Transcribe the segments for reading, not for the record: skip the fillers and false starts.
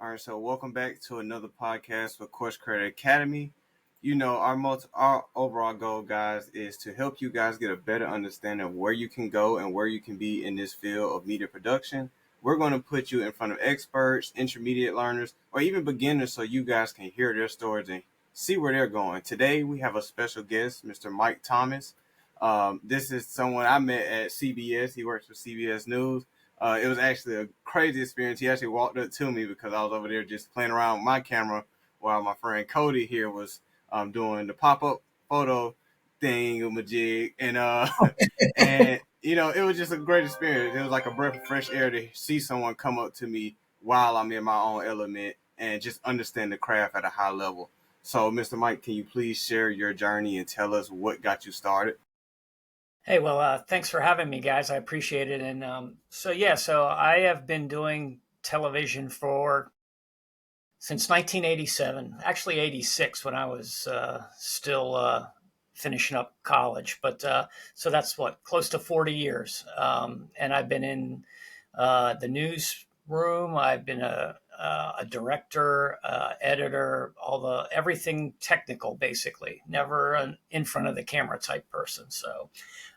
All right, so welcome back to another podcast with Course Credit Academy. Our overall goal, guys, is to help you guys get a better understanding of where you can go and where you can be in this field of media production. We're going to put you in front of experts, intermediate learners, or even beginners so you guys can hear their stories and see where they're going. Today, we have a special guest, Mr. Mike Thomas. This is someone I met at CBS. He works for CBS News. It was actually a crazy experience. He actually walked up to me because I was over there just playing around with my camera while my friend Cody here was doing the pop-up photo thing with my jig. And it was just a great experience. It was like a breath of fresh air to see someone come up to me while I'm in my own element and just understand the craft at a high level. So, Mr. Mike, can you please share your journey and tell us what got you started? Hey, well, thanks for having me, guys. I appreciate it. And so I have been doing television since 1987, actually 86 when I was still finishing up college. But so that's close to 40 years. And I've been in the newsroom. I've been a director, editor, everything technical, basically. Never an in front of the camera type person. So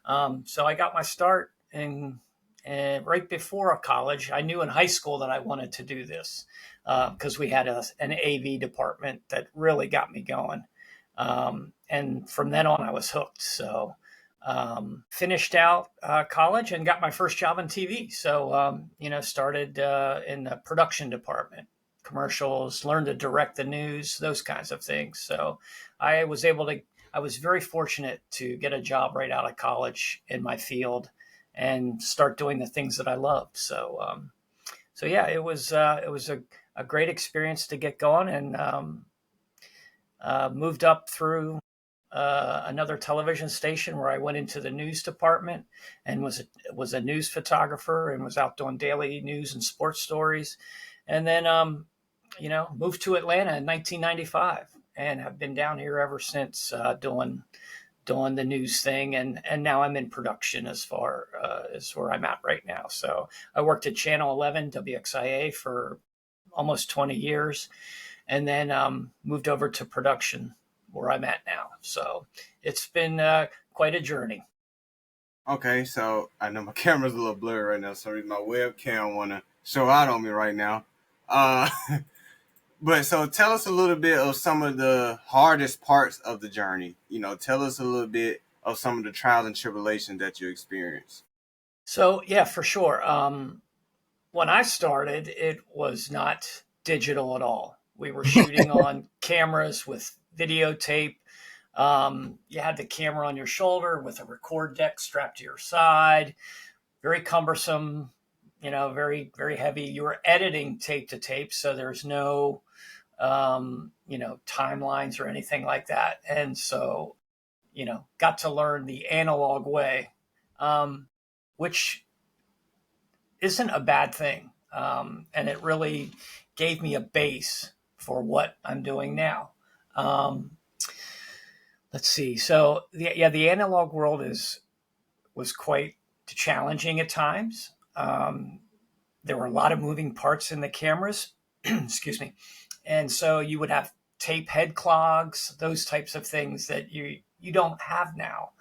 I got my start and right before college. I knew in high school that I wanted to do this because we had an AV department that really got me going. And from then on, I was hooked. So finished out college and got my first job on TV. So, started in the production department, commercials, learned to direct the news, those kinds of things. So I was very fortunate to get a job right out of college in my field and start doing the things that I loved. So yeah, it was a great experience to get going, and moved up through another television station where I went into the news department and was a news photographer and was out doing daily news and sports stories, and then moved to Atlanta in 1995 and have been down here ever since doing the news thing, and now I'm in production as far as where I'm at right now. So I worked at Channel 11 WXIA for almost 20 years, and then moved over to production where I'm at now. So it's been quite a journey. Okay, so I know my camera's a little blurry right now, so my webcam want to show out on me right now. But so tell us a little bit of some of the hardest parts of the journey. Tell us a little bit of some of the trials and tribulations that you experienced. So yeah, for sure. When I started, it was not digital at all. We were shooting on cameras with videotape. You had the camera on your shoulder with a record deck strapped to your side. Very cumbersome, very, very heavy. You were editing tape to tape, so there's no timelines or anything like that. And so, got to learn the analog way, which isn't a bad thing. And it really gave me a base for what I'm doing now. Let's see. So the analog world was quite challenging at times. There were a lot of moving parts in the cameras. Excuse me. And so you would have tape head clogs, those types of things that you don't have now.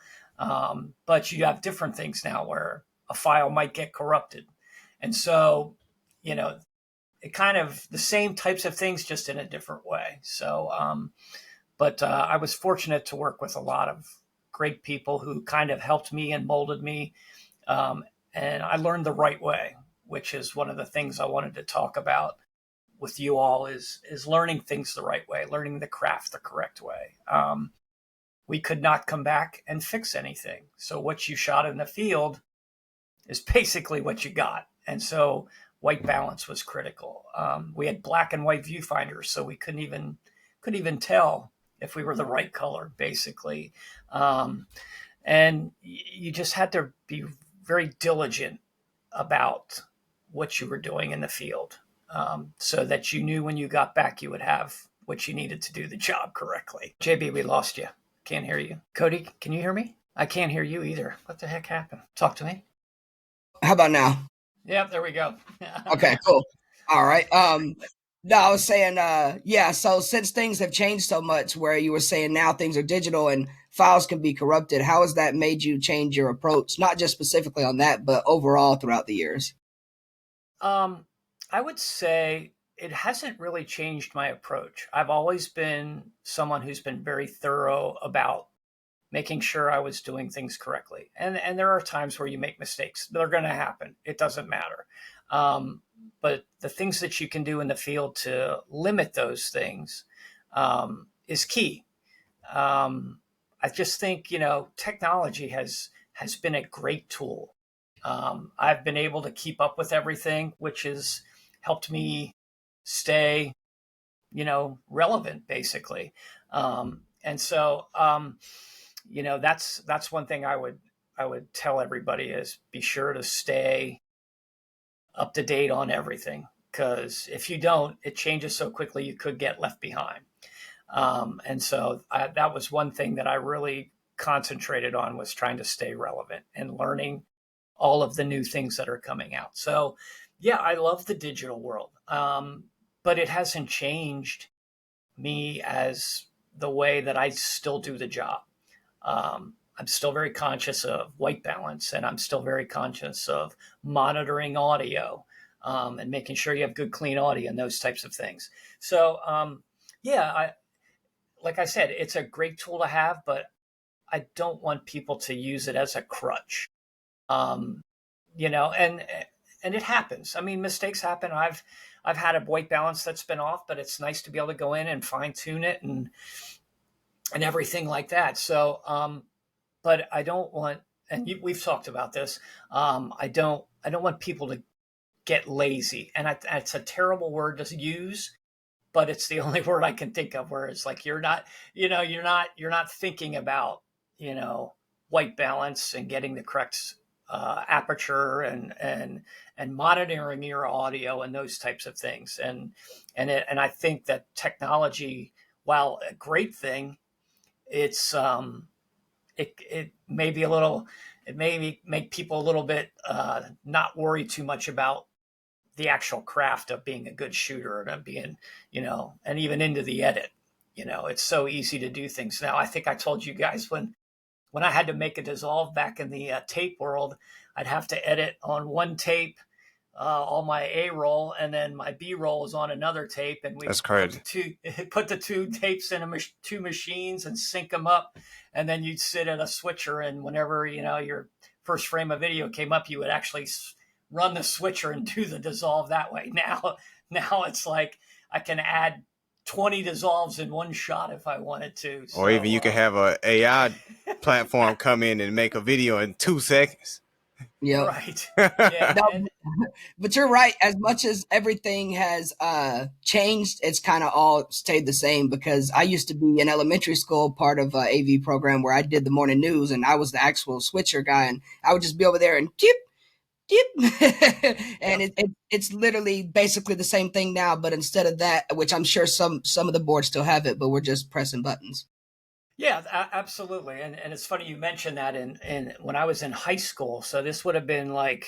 But you have different things now where a file might get corrupted. And so, it kind of the same types of things, just in a different way. So, but I was fortunate to work with a lot of great people who kind of helped me and molded me. And I learned the right way, which is one of the things I wanted to talk about with you all is learning things the right way, learning the craft the correct way. We could not come back and fix anything. So what you shot in the field is basically what you got. And so white balance was critical. We had black and white viewfinders, so we couldn't even tell if we were the right color, basically. And you just had to be very diligent about what you were doing in the field, so that you knew when you got back you would have what you needed to do the job correctly. JB, we lost you. Can't hear you. Cody, can you hear me? I can't hear you either. What the heck happened? Talk to me. How about now? Yep, there we go. Okay, cool. All right. No, I was saying, yeah. So since things have changed so much, where you were saying now things are digital and files can be corrupted, how has that made you change your approach? Not just specifically on that, but overall throughout the years. Um, I would say it hasn't really changed my approach. I've always been someone who's been very thorough about making sure I was doing things correctly. And there are times where you make mistakes. They're going to happen. It doesn't matter. Um, but the things that you can do in the field to limit those things is key. Um, I just think technology has been a great tool. I've been able to keep up with everything, which has helped me stay relevant basically. And so that's one thing I would tell everybody is be sure to stay up to date on everything, because if you don't, it changes so quickly you could get left behind. And so that was one thing that I really concentrated on, was trying to stay relevant and learning all of the new things that are coming out. So yeah, I love the digital world, but it hasn't changed me as the way that I still do the job. I'm still very conscious of white balance, and I'm still very conscious of monitoring audio, and making sure you have good, clean audio and those types of things. So, yeah, like I said, it's a great tool to have, but I don't want people to use it as a crutch. Um, and it happens. I mean, mistakes happen. I've had a white balance that's been off, but it's nice to be able to go in and fine tune it and everything like that. So, but I don't want, and we've talked about this. I don't want people to get lazy, and it's a terrible word to use, but it's the only word I can think of where it's like you're not thinking about you know white balance and getting the correct aperture and monitoring your audio and those types of things. And I think that technology, while a great thing, it's it may be a little, it may make people a little bit not worry too much about the actual craft of being a good shooter and being, and even into the edit. It's so easy to do things now. I think I told you guys when I had to make a dissolve back in the tape world, I'd have to edit on one tape all my A roll, and then my B roll was on another tape, and we That's put the crazy. two put the two tapes in two machines and sync them up, and then you'd sit at a switcher, and whenever your first frame of video came up, you would actually run the switcher and do the dissolve that way. Now it's like I can add 20 dissolves in one shot if I wanted to. Or even you So can have a AI platform come in and make a video in 2 seconds. Yep. right, yeah, No, and but you're right. As much as everything has changed, it's kind of all stayed the same, because I used to be in elementary school, part of a AV program where I did the morning news, and I was the actual switcher guy, and I would just be over there and tip, tip. And yep. it's literally basically the same thing now, but instead of that, which I'm sure some of the boards still have it, but we're just pressing buttons. Yeah, absolutely. And it's funny you mentioned that in when I was in high school. So this would have been like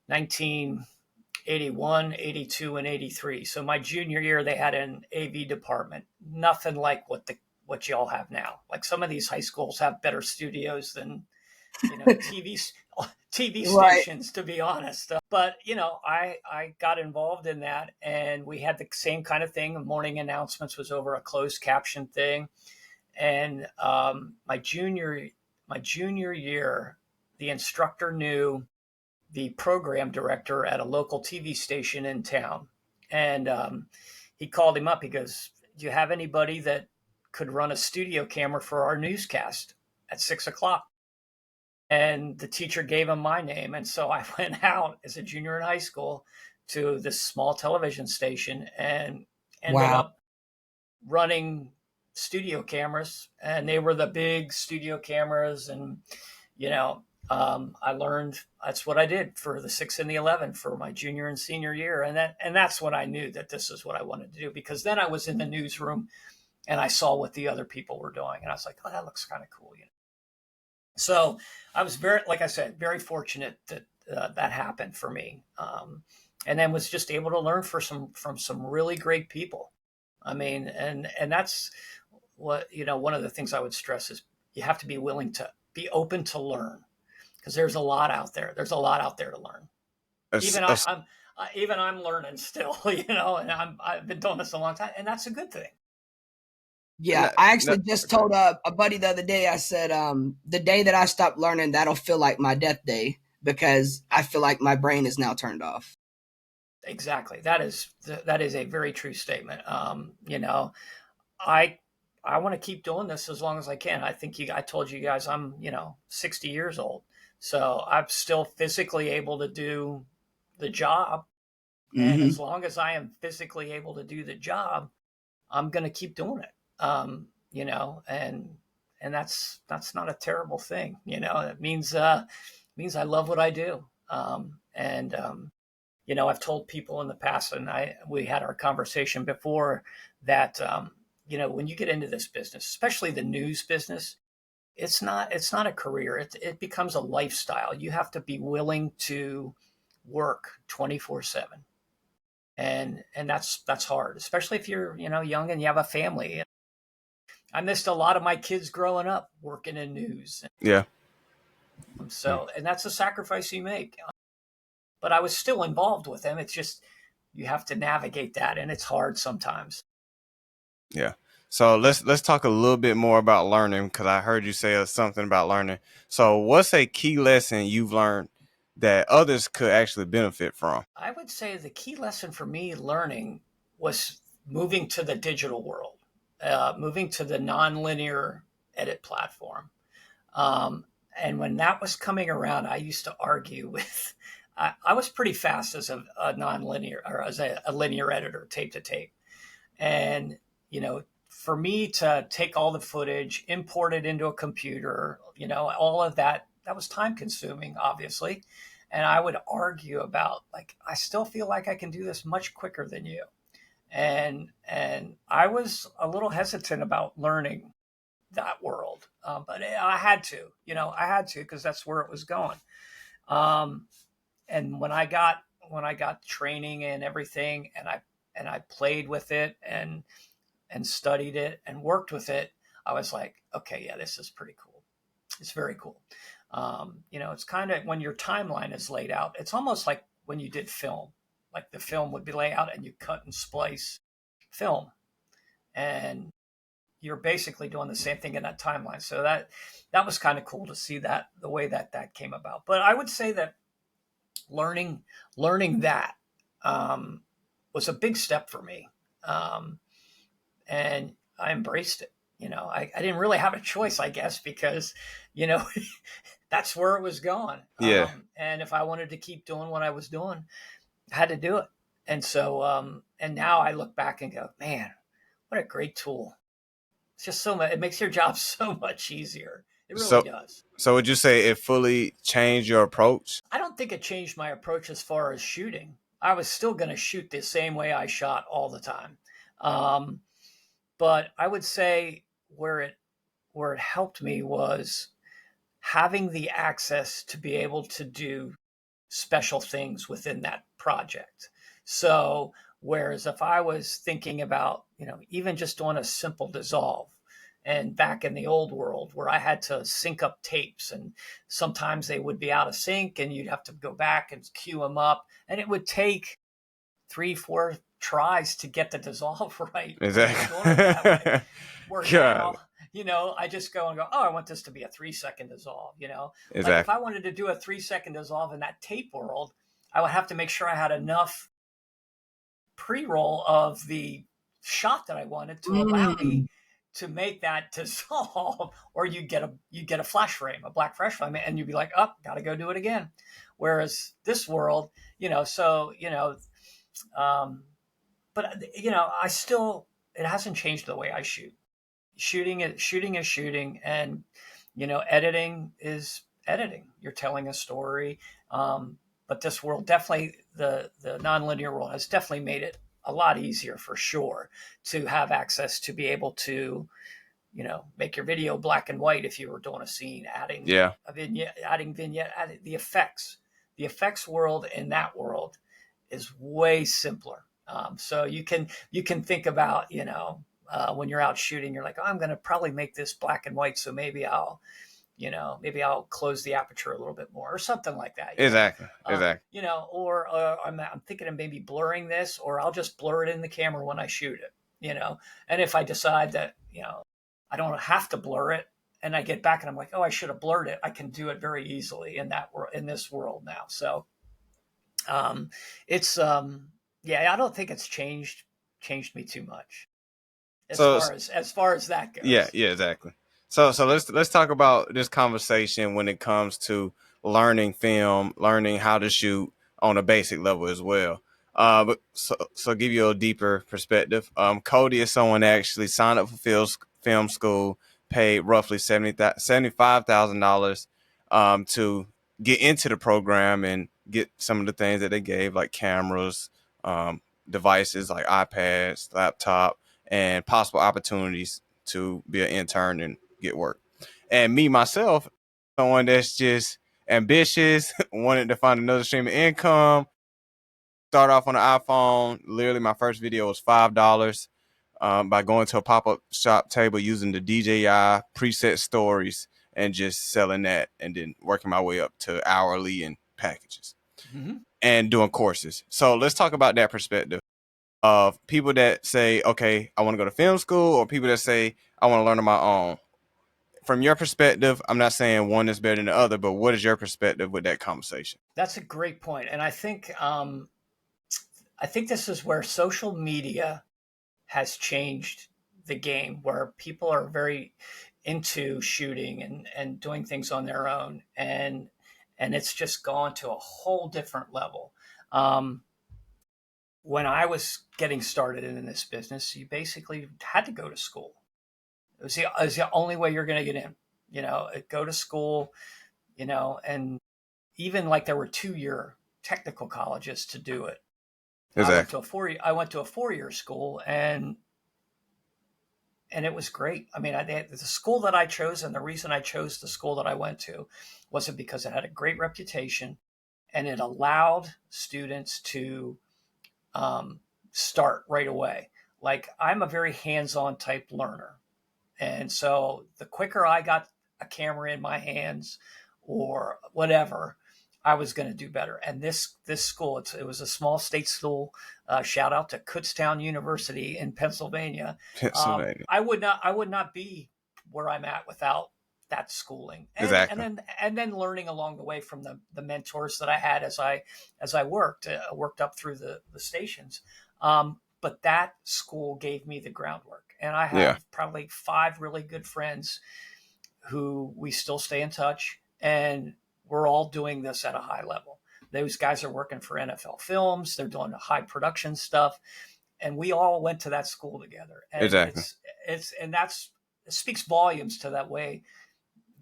1981, 82, and 83. So my junior year, they had an AV department. Nothing like what y'all have now. Like some of these high schools have better studios than TV TV Right. stations, to be honest. But I got involved in that, and we had the same kind of thing. Morning announcements was over a closed caption thing. And my junior year, the instructor knew the program director at a local TV station in town, and he called him up. He goes, "Do you have anybody that could run a studio camera for our newscast at 6 o'clock?" And the teacher gave him my name, and so I went out as a junior in high school to this small television station and ended Wow. up running studio cameras, and they were the big studio cameras. And you know I learned, that's what I did for the 6 and the 11 for my junior and senior year. And that's when I knew that this is what I wanted to do, because then I was in the newsroom and I saw what the other people were doing, and I was like, oh, that looks kind of cool. So I was very, like I said, very fortunate that that happened for me. and then was just able to learn from some really great people. I mean, and that's what, one of the things I would stress is you have to be willing to be open to learn, because there's a lot out there. There's a lot out there to learn. As- Even as- I'm learning still, and I've been doing this a long time, and that's a good thing. Yeah, no, I no, actually just told a buddy the other day, I said, the day that I stop learning, that'll feel like my death day, because I feel like my brain is now turned off. Exactly. That is a very true statement. I I want to keep doing this as long as I can. I told you guys I'm, 60 years old. So I'm still physically able to do the job. And Hmm. as long as I am physically able to do the job, I'm going to keep doing it. And that's not a terrible thing. It means I love what I do. I've told people in the past, and we had our conversation before, that when you get into this business, especially the news business, it's not a career. It becomes a lifestyle. You have to be willing to work 24/7, and that's hard, especially if you're young and you have a family. I missed a lot of my kids growing up working in news, yeah. and that's a sacrifice you make. But I was still involved with them. It's just you have to navigate that, and it's hard sometimes. Yeah. So let's talk a little bit more about learning, because I heard you say something about learning. So what's a key lesson you've learned that others could actually benefit from? I would say the key lesson for me learning was moving to the digital world, moving to the nonlinear edit platform. Um, and when that was coming around, I used to argue with. I was pretty fast as a nonlinear, or as a linear editor, tape to tape. And, for me to take all the footage, import it into a computer, all of that was time consuming, obviously. And I would argue about, like, I still feel like I can do this much quicker than you. And I was a little hesitant about learning that world, but I had to, because that's where it was going. Um, and when I got training and everything, and I played with it and studied it and worked with it, I was like, okay, yeah, this is pretty cool. It's very cool. It's kind of, when your timeline is laid out, it's almost like when you did film. Like, the film would be laid out and you cut and splice film, and you're basically doing the same thing in that timeline. So that was kind of cool to see that, the way that came about. But I would say that learning that was a big step for me. Um, and I embraced it. I didn't really have a choice, I guess, because, you know, that's where it was going. Yeah. And if I wanted to keep doing what I was doing, I had to do it. And so, and now I look back and go, man, what a great tool. It's just so much, it makes your job so much easier. It really So does. so would you say it fully changed your approach? I don't think it changed my approach as far as shooting. I was still going to shoot the same way I shot all the time. Um, but I would say where it helped me was having the access to be able to do special things within that project. So, whereas if I was thinking about, even just doing a simple dissolve, and back in the old world where I had to sync up tapes, and sometimes they would be out of sync and you'd have to go back and cue them up, and it would take 3, 4 tries to get the dissolve right when you were doing it that way. Exactly. Where God. now, I just go and go, oh, I want this to be a 3-second dissolve. Like, if Exactly. I wanted to do a 3-second dissolve in that tape world, I would have to make sure I had enough pre-roll of the shot that I wanted to allow Mm. me to make that dissolve, or you get a flash frame, a black flash frame, and you'd be like, oh, gotta go do it again. Whereas this world, um, but I still, it hasn't changed the way I shoot. Shooting is shooting, and editing is editing. You're telling a story, but this world, definitely, the nonlinear world has definitely made it a lot easier, for sure, to have access to be able to make your video black and white if you were doing a scene, adding Yeah. a vignette, adding the effects. The effects world in that world is way simpler. So you can think about, when you're out shooting, you're like, oh, I'm going to probably make this black and white, so maybe I'll close the aperture a little bit more or something like that. Exactly. Exactly. Or I'm thinking of maybe blurring this, or I'll just blur it in the camera when I shoot it. And if I decide that I don't have to blur it, and I get back and I'm like, oh, I should have blurred it, I can do it very easily in this world now. So it's yeah, I don't think it's changed me too much So as far as that yeah, goes. yeah, exactly. So let's talk about this conversation when it comes to learning film, learning how to shoot on a basic level as well. But so give you a deeper perspective. Cody is someone that actually signed up for film school, paid roughly $75,000 to get into the program and get some of the things that they gave, like cameras, devices like iPads, laptop, and possible opportunities to be an intern and get work. And me myself, someone that's just ambitious, wanted to find another stream of income. Start off on the iPhone. Literally, my first video was $5 by going to a pop up shop table using the DJI preset stories and just selling that, and then working my way up to hourly and packages Mm-hmm. and doing courses. So let's talk about that perspective of people that say, okay, I want to go to film school, or people that say, I want to learn on my own. From your perspective, I'm not saying one is better than the other, but what is your perspective with that conversation? That's a great point, and I think this is where social media has changed the game, where people are very into shooting and doing things on their own, and it's just gone to a whole different level. Um, when I was getting started in this business, you basically had to go to school. It was the only way you're going to get in. Go to school. And even like there were 2-year technical colleges to do it. Exactly. I went to a 4-year school, and it was great. I mean, the school that I chose, and the reason I chose the school that I went to wasn't because it had a great reputation, and it allowed students to start right away. Like, I'm a very hands-on type learner. And so the quicker I got a camera in my hands or whatever, I was going to do better. And this school, it was a small state school. Shout out to Kutztown University in Pennsylvania. Pennsylvania. I would not be where I'm at without that schooling, Exactly. and then learning along the way from the mentors that I had as I worked up through the stations. But that school gave me the groundwork, and I Yeah. have probably 5 really good friends who we still stay in touch, and we're all doing this at a high level. Those guys are working for NFL Films. They're doing the high production stuff, and we all went to that school together. And Exactly. it speaks volumes to that way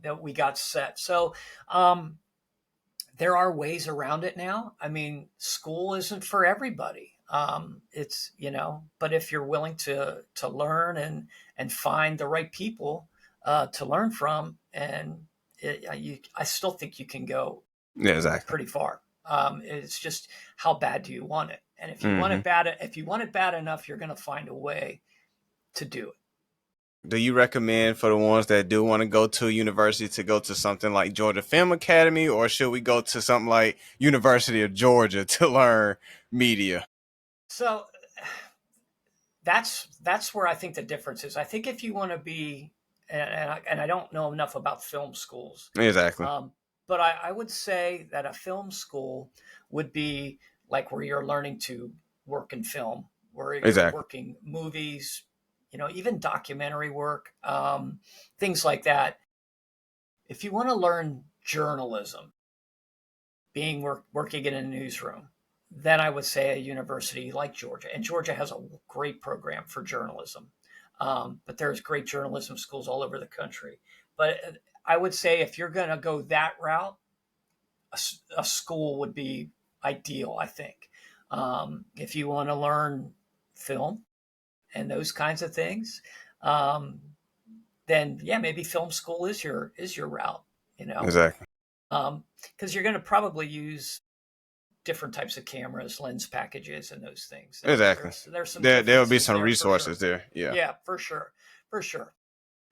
that we got set. So there are ways around it now. I mean, school isn't for everybody. It's but if you're willing to learn and find the right people to learn from, and I still think you can go Yeah, exactly. pretty far. It's just, how bad do you want it? And if you want Mm-hmm. it bad, enough, you're going to find a way to do it. Do you recommend for the ones that do want to go to a university to go to something like Georgia Film Academy, or should we go to something like University of Georgia to learn media? So that's where I think the difference is. I think if you want to be, and I don't know enough about film schools, Exactly. but I would say that a film school would be like where you're learning to work in film, where you're Exactly. working movies, even documentary work, things like that. If you want to learn journalism, working in a newsroom, then I would say a university like Georgia. And Georgia has a great program for journalism. But there's great journalism schools all over the country. But I would say if you're going to go that route, a school would be ideal, I think. If you want to learn film and those kinds of things, then yeah, maybe film school is your route, Exactly. because you're going to probably use different types of cameras, lens packages, and those things. Exactly. There's some There will be differences some there for sure. resources there. Yeah. Yeah, for sure, for sure.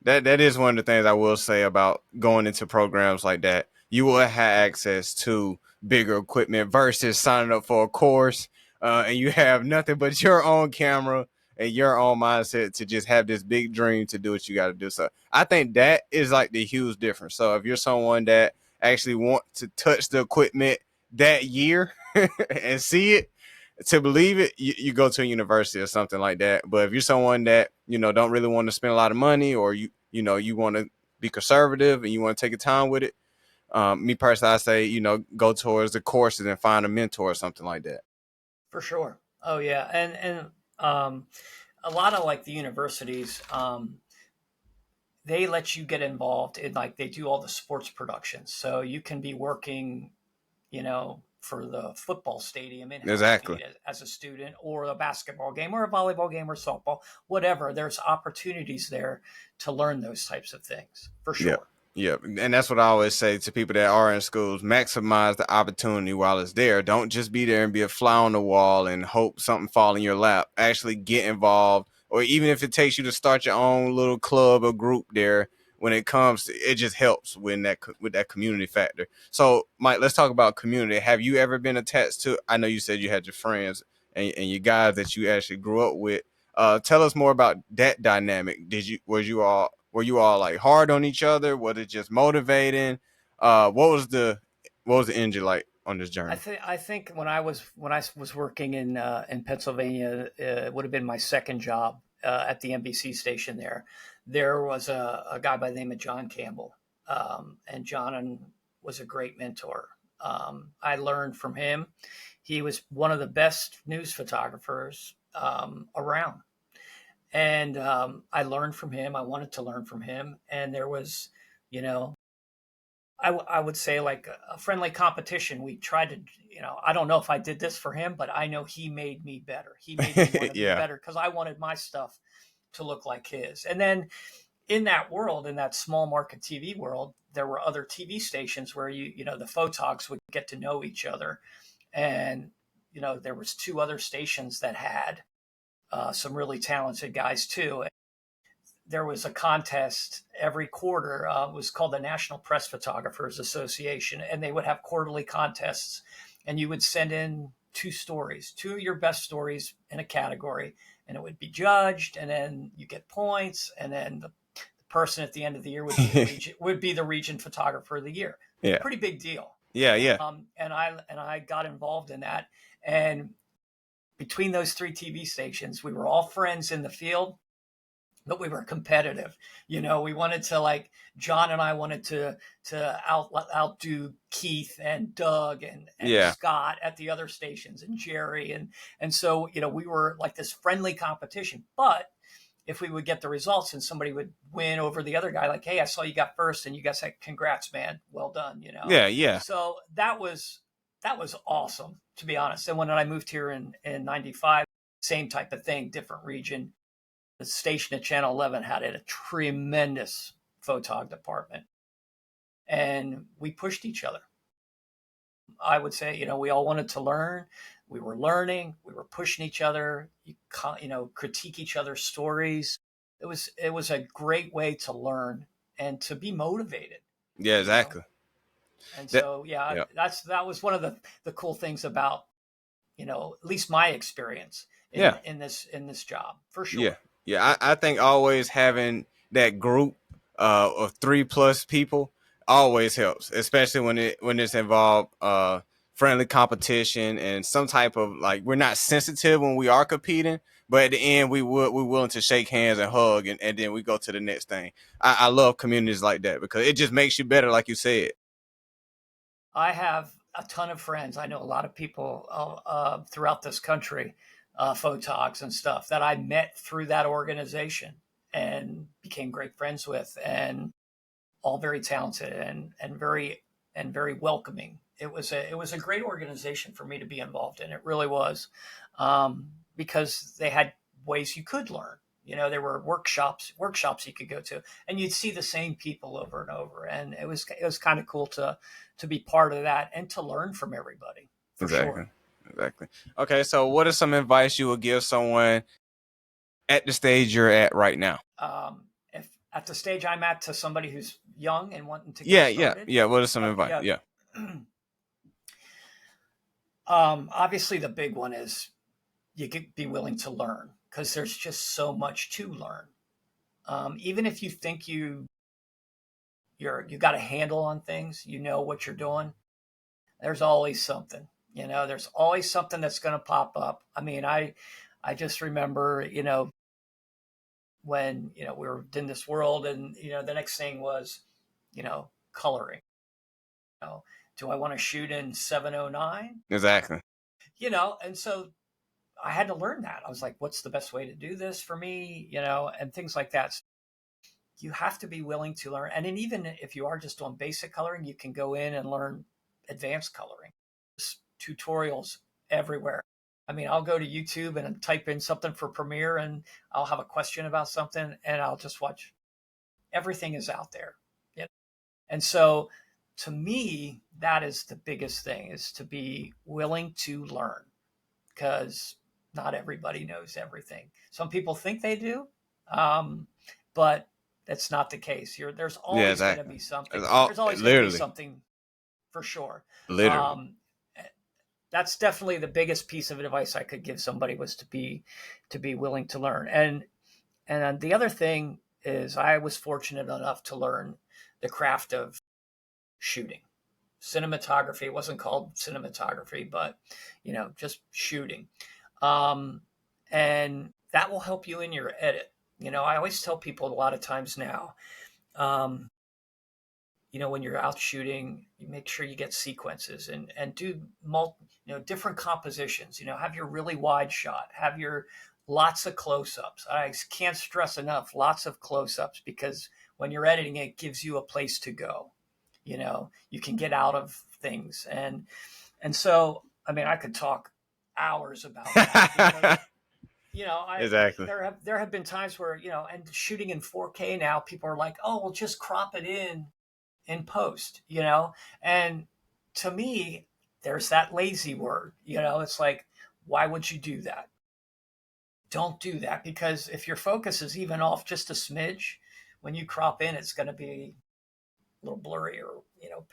That is one of the things I will say about going into programs like that. You will have access to bigger equipment versus signing up for a course, and you have nothing but your own camera and your own mindset to just have this big dream to do what you got to do. So I think that is like the huge difference. So if you're someone that actually want to touch the equipment that year and see it, to believe it, you go to a university or something like that. But if you're someone that, don't really want to spend a lot of money, or you want to be conservative and you want to take your time with it, me personally, I say, go towards the courses and find a mentor or something like that. For sure. Oh yeah. And a lot of like the universities, they let you get involved in, like, they do all the sports productions. So you can be working, for the football stadium in Exactly. Housemead as a student, or a basketball game, or a volleyball game, or softball, whatever. There's opportunities there to learn those types of things, for Yeah. sure. Yeah. And that's what I always say to people that are in schools: maximize the opportunity while it's there. Don't just be there and be a fly on the wall and hope something fall in your lap. Actually get involved, or even if it takes you to start your own little club or group there. When it comes to it, just helps with that community factor. So, Mike, let's talk about community. Have you ever been attached to? I know you said you had your friends and your guys that you actually grew up with. Tell us more about that dynamic. Were you all like hard on each other? Was it just motivating? What was the energy like on this journey? I think when I was working in Pennsylvania, it would have been my second job at the NBC station there. There was a guy by the name of John Campbell, and John was a great mentor. I learned from him. He was one of the best news photographers around, and I learned from him. I wanted to learn from him, and there was, you know, I would say, like a friendly competition. We tried to, I don't know if I did this for him, but I know he made me better. He made me want to be Yeah. better, because I wanted my stuff to look like his. And then in that world, in that small market TV world, there were other TV stations where the photogs would get to know each other. And, there was two other stations that had some really talented guys too. There was a contest every quarter. It was called the National Press Photographers Association, and they would have quarterly contests, and you would send in two of your best stories in a category, and it would be judged, and then you get points, and then the person at the end of the year would be the region photographer of the year. Yeah. Pretty big deal. Yeah. And I got involved in that, and between those three TV stations, we were all friends in the field, but we were competitive. We wanted to, like, John and I wanted to outdo Keith and Doug and Yeah. Scott at the other stations, and Jerry. And so, we were like this friendly competition. But if we would get the results and somebody would win over the other guy, like, hey, I saw you got first, and you guys said, congrats, man. Well done, Yeah. So that was awesome, to be honest. And when I moved here in 95, same type of thing, different region. The station at Channel 11 had a tremendous photog department, and we pushed each other. I would say, we all wanted to learn. We were learning. We were pushing each other. Critique each other's stories. It was a great way to learn and to be motivated. Yeah, exactly. And so, that was one of the cool things about, at least my experience in this job, for sure. Yeah. I think always having that group of 3+ people always helps, especially when it's involved friendly competition and some type of, like, we're not sensitive when we are competing, but at the end we're willing to shake hands and hug, and then we go to the next thing. I love communities like that because it just makes you better, like you said. I have a ton of friends. I know a lot of people throughout this country, photogs and stuff, that I met through that organization and became great friends with, and all very talented and very welcoming. It was a great organization for me to be involved in. It really was, because they had ways you could learn. There were workshops you could go to, and you'd see the same people over and over. And it was kind of cool to be part of that and to learn from everybody. for sure. Exactly. Okay, so what is some advice you would give someone at the stage you're at right now? If at the stage I'm at, to somebody who's young and wanting to get started. Yeah. What is some advice? Yeah. Obviously the big one is you could be willing to learn, because there's just so much to learn. Even if you think you got a handle on things, you know what you're doing, there's always something, there's always something that's going to pop up. I mean, I just remember, when, we were in this world, and, the next thing was, coloring. Do I want to shoot in 709? Exactly. And so I had to learn that. I was like, what's the best way to do this for me? And things like that. So you have to be willing to learn. And then even if you are just doing basic coloring, you can go in and learn advanced coloring. There's tutorials everywhere. I mean, I'll go to YouTube and type in something for Premiere, and I'll have a question about something, and I'll just watch. Everything is out there. And so to me, that is the biggest thing, is to be willing to learn, because not everybody knows everything. Some people think they do, but that's not the case. There's always going to be something. There's always going to be something, for sure. Literally. That's definitely the biggest piece of advice I could give somebody, was to be willing to learn. And the other thing is, I was fortunate enough to learn the craft of shooting. Cinematography. It wasn't called cinematography, but, just shooting. And that will help you in your edit. I always tell people a lot of times now, when you're out shooting, you make sure you get sequences and do different compositions. Have your really wide shot, have your lots of close-ups. I can't stress enough, lots of close-ups, because when you're editing, it gives you a place to go. You can get out of things. And so, I mean, I could talk hours about that, because, exactly. There have been times where, and shooting in 4K now, people are like, oh, well, just crop it in post, and to me, there's that lazy word, it's like, why would you do that? Don't do that, because if your focus is even off just a smidge, when you crop in, it's going to be a little blurry or,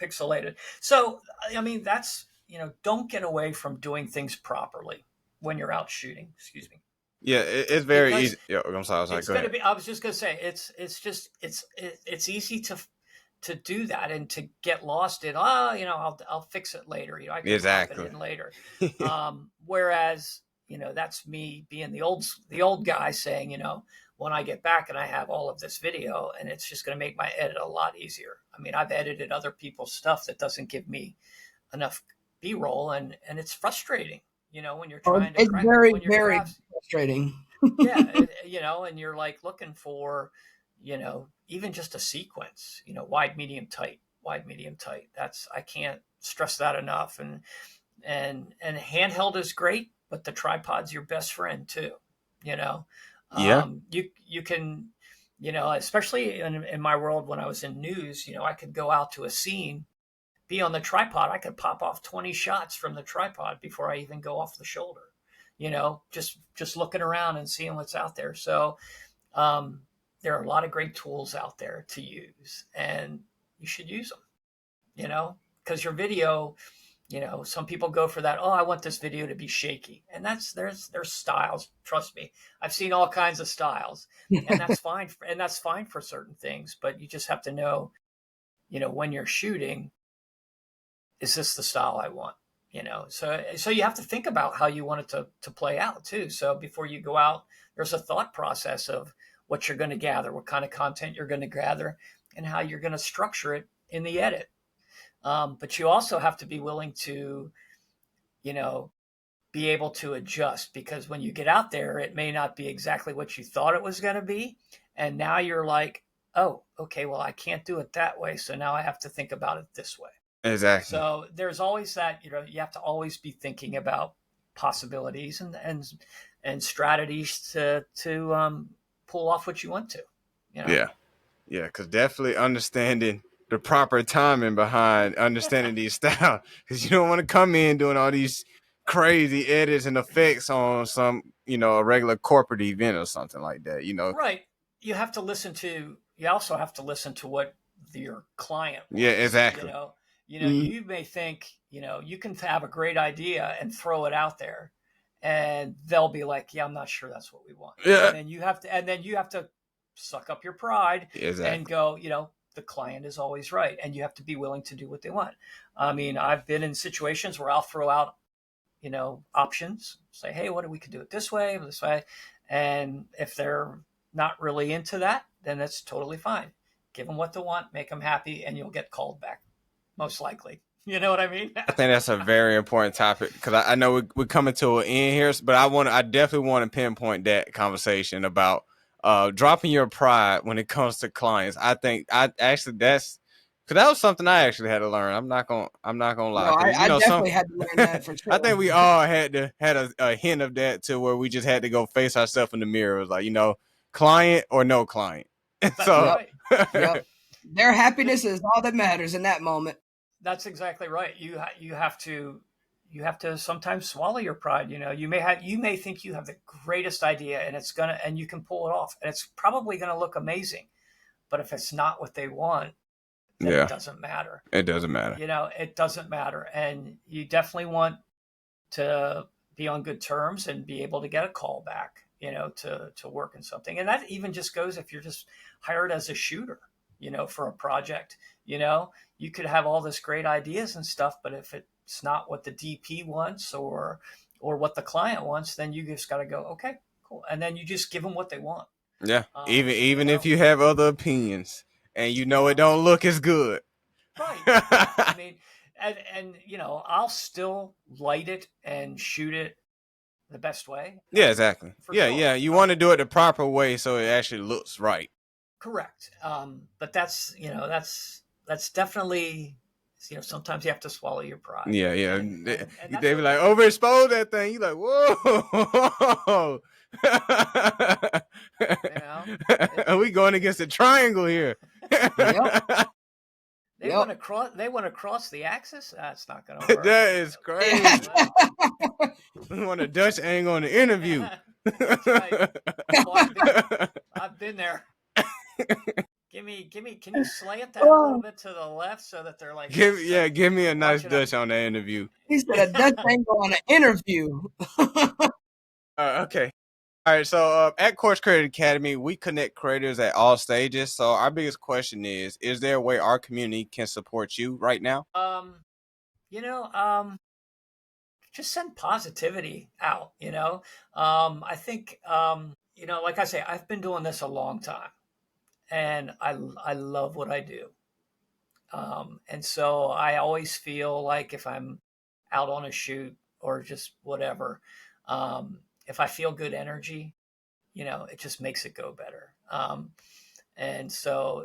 pixelated. So, I mean, that's, don't get away from doing things properly when you're out shooting. Excuse me. Yeah, it's very easy. Yeah, I'm sorry. It's going to be. I was just going to say, it's easy to do that and to get lost in. I'll fix it later. I can crop it in later. Whereas, that's me being the old guy saying, when I get back and I have all of this video, and it's just going to make my edit a lot easier. I mean, I've edited other people's stuff that doesn't give me enough B-roll, and it's frustrating, when you're trying to. It's very, very frustrating. Yeah, and you're like looking for, even just a sequence, wide, medium, tight. I can't stress that enough. And handheld is great, but the tripod's your best friend too. Yeah. You can, especially in my world, when I was in news, I could go out to a scene, be on the tripod. I could pop off 20 shots from the tripod before I even go off the shoulder, just looking around and seeing what's out there. So, there are a lot of great tools out there to use, and you should use them, because your video, some people go for that. Oh, I want this video to be shaky. And there's styles. Trust me. I've seen all kinds of styles, and that's fine. And that's fine for certain things, but you just have to know, when you're shooting, is this the style I want? So you have to think about how you want it to play out too. So before you go out, there's a thought process of what you're going to gather, what kind of content you're going to gather, and how you're going to structure it in the edit. But you also have to be willing to, be able to adjust, because when you get out there, it may not be exactly what you thought it was going to be. And now you're like, oh, okay, well, I can't do it that way. So now I have to think about it this way. Exactly. So there's always that, you have to always be thinking about possibilities and strategies to pull off what you want to. Yeah. Because definitely understanding the proper timing behind understanding these styles, because you don't want to come in doing all these crazy edits and effects on some, a regular corporate event or something like that. Right. You have to you also have to listen to what your client Yeah, wants. exactly. Mhm. You may think, you can have a great idea and throw it out there, and they'll be like, yeah, I'm not sure that's what we want. Yeah, And then you have to suck up your pride and exactly. go, the client is always right. And you have to be willing to do what they want. I mean, I've been in situations where I'll throw out, options, say, hey, what do we could do it this way, this way. And if they're not really into that, then that's totally fine. Give them what they want, make them happy, and you'll get called back, most likely. You know what I mean? I think that's a very important topic, because I know we're coming to an end here, but I definitely want to pinpoint that conversation about dropping your pride when it comes to clients. I think I actually that's because that was something I actually had to learn. I'm not gonna No, lie, because I some definitely had to learn that for I sure. think we all had a hint of that, to where we just had to go face ourselves in the mirror. It was like, client or no client. That's So Yep. right. Yep. Their happiness is all that matters in that moment. That's exactly right. You have to sometimes swallow your pride. You may think you have the greatest idea, and you can pull it off, and it's probably gonna look amazing. But if it's not what they want, then it yeah, doesn't matter. it doesn't matter. It doesn't matter. And you definitely want to be on good terms and be able to get a call back, to work in something. And that even just goes if you're just hired as a shooter, for a project. You could have all this great ideas and stuff, but if it's not what the DP wants, or what the client wants, then you just got to go, okay, cool. And then you just give them what they want. Yeah, even if You you have other opinions and it know, don't look as good. right. Yeah. I mean, and I'll still light it and shoot it the best way. Yeah, exactly. For Yeah, sure. yeah. You want to do it the proper way so it actually looks right. Correct. But that's definitely, sometimes you have to swallow your pride. Yeah, yeah. And that's They be like, okay. overexpose that thing. You like, whoa. You know, Are we going against a triangle here? Yep. they Yep. want to cross. They want to cross the axis. That's not going to work. That is Yeah. crazy. We want a Dutch angle on the interview. That's right. Oh, I've been there. Give me. Can you slant that a little Oh, bit to the left so that they're like give me a nice watching Dutch on the interview. he said a Dutch angle on an interview. Okay. All right. So at Course Creator Academy, we connect creators at all stages. So our biggest question is there a way our community can support you right now? You know, just send positivity out. I think, like I say, I've been doing this a long time, and I love what I do. And so I always feel like if I'm out on a shoot or just whatever, if I feel good energy, it just makes it go better. And so,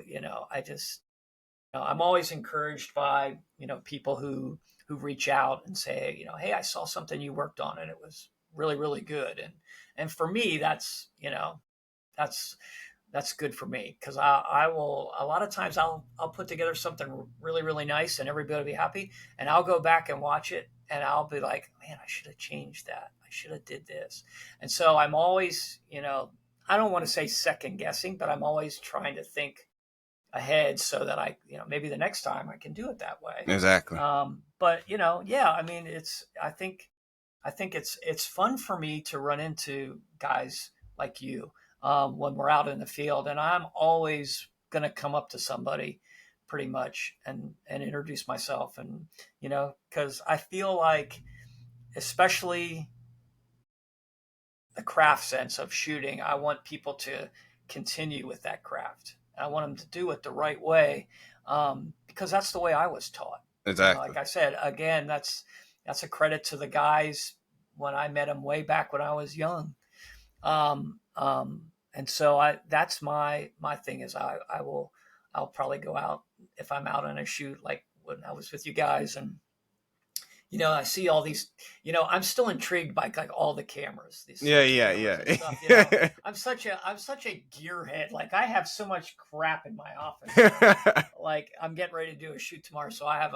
I'm always encouraged by, people who reach out and say, hey, I saw something you worked on and it was really, really good. And for me, that's that's good for me, because I will, a lot of times I'll put together something really, really nice and everybody will be happy, and I'll go back and watch it and I'll be like, man, I should have changed that. I should have did this. And so I'm always, I don't want to say second guessing, but I'm always trying to think ahead so that I, maybe the next time I can do it that way. Exactly. But yeah, I mean, I think it's fun for me to run into guys like you, when we're out in the field, and I'm always going to come up to somebody pretty much and introduce myself, and because I feel like, especially the craft sense of shooting, I want people to continue with that craft. I want them to do it the right way, because that's the way I was taught. Exactly. Like I said, again, that's a credit to the guys when I met them way back when I was young. And so that's my thing is I'll probably go out if I'm out on a shoot, like when I was with you guys, and I see all these, I'm still intrigued by like all the cameras, these Yeah, Sony yeah, cameras and stuff. yeah. I'm such a gearhead. Like I have so much crap in my office. Like I'm getting ready to do a shoot tomorrow, so I have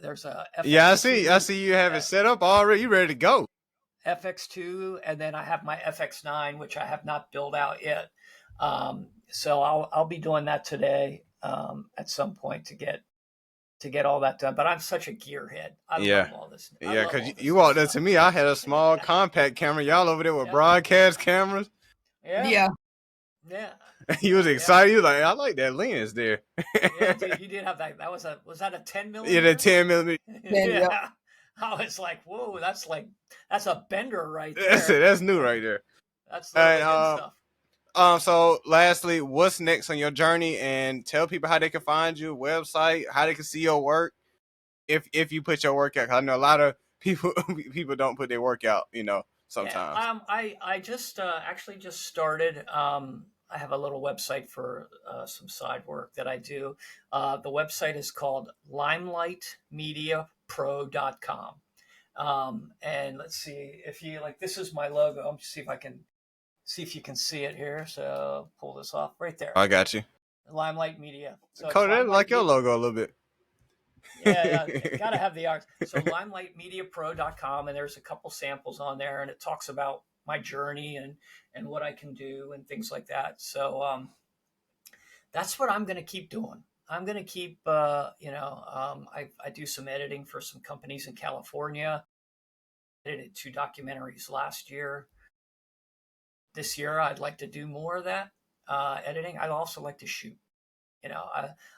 there's a Yeah, FX2, I see you have it set up already. You ready to go. FX2, and then I have my FX9, which I have not built out yet. So I'll be doing that today at some point to get all that done. But I'm such a gearhead. I Yeah. love all this. I Yeah, love because all this you new walked up stuff. to me. I had a small compact camera. Y'all over there with Yep. broadcast cameras. Yeah. Yeah. Yeah. You was excited. You was like, I like that lens there. Yeah, dude, you did have that. Was that a 10 Yeah, the millimeter? 10 millimeter. Man, yeah. Yeah. I was like, whoa, that's a bender right That's there. it. That's new right there. That's literally good And stuff. so lastly, what's next on your journey? And tell people how they can find you, website, how they can see your work. If you put your work out, 'cause I know a lot of people don't put their work out, Yeah. sometimes. I just actually just started. I have a little website for some side work that I do. The website is called limelightmediapro.com. And let's see if you like. This is my logo. I'm see if I can see if you can see it here. So pull this off right there. I got you. Limelight Media. So it's Cody, like your Media. logo a little bit. Yeah, gotta have the art. So limelightmediapro.com, and there's a couple samples on there, and it talks about my journey and what I can do and things like that. So that's what I'm going to keep doing. I'm going to keep, I do some editing for some companies in California. I edited 2 documentaries last year. This year, I'd like to do more of that editing. I'd also like to shoot.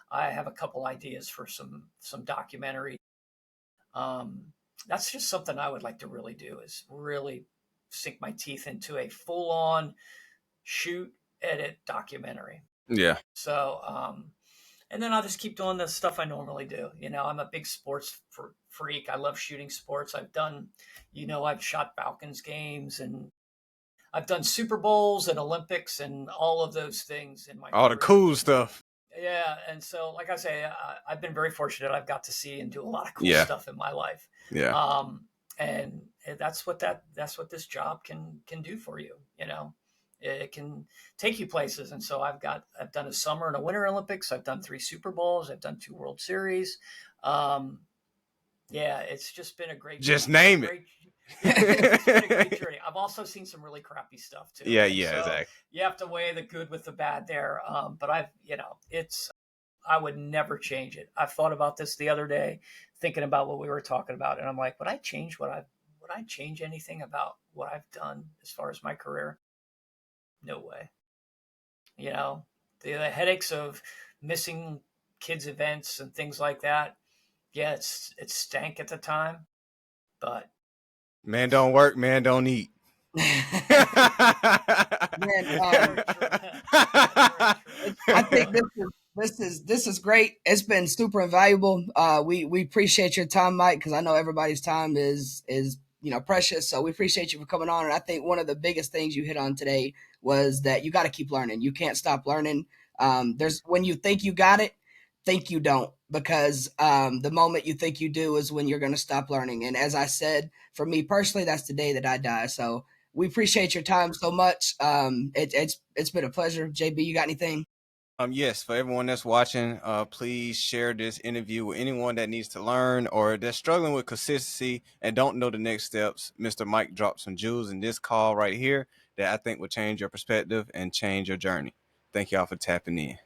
I have a couple ideas for some documentary. That's just something I would like to really do, is really sink my teeth into a full on shoot, edit documentary. Yeah. So, and then I'll just keep doing the stuff I normally do. I'm a big sports freak. I love shooting sports. I've shot Falcons games, and I've done Super Bowls and Olympics and all of those things in my All the career. cool stuff. Yeah, and so like I say, I've been very fortunate. I've got to see and do a lot of cool Yeah. stuff in my life. Yeah. And that's what this job can do for you. It can take you places. And so I've done a summer and a winter Olympics. I've done 3 Super Bowls. I've done 2 World Series. Yeah, it's just been a great. Just name it. Yeah, it's been a great journey. I've also seen some really crappy stuff too. Yeah, And yeah, so exactly. you have to weigh the good with the bad there. But I would never change it. I've thought about this the other day, thinking about what we were talking about, and I'm like, would I change anything about what I've done as far as my career? No way. The headaches of missing kids' events and things like that. Yeah, it stank at the time, but Man don't work, man don't eat. Man, I think this is great. It's been super invaluable. We appreciate your time, Mike, because I know everybody's time is precious. So we appreciate you for coming on. And I think one of the biggest things you hit on today was that you got to keep learning. You can't stop learning. There's when you think you got it, think you don't, because the moment you think you do is when you're going to stop learning. And as I said, for me personally, that's the day that I die. So we appreciate your time so much. It's been a pleasure. JB, you got anything? Yes, for everyone that's watching, please share this interview with anyone that needs to learn or that's struggling with consistency and don't know the next steps. Mr. Mike dropped some jewels in this call right here that I think will change your perspective and change your journey. Thank y'all for tapping in.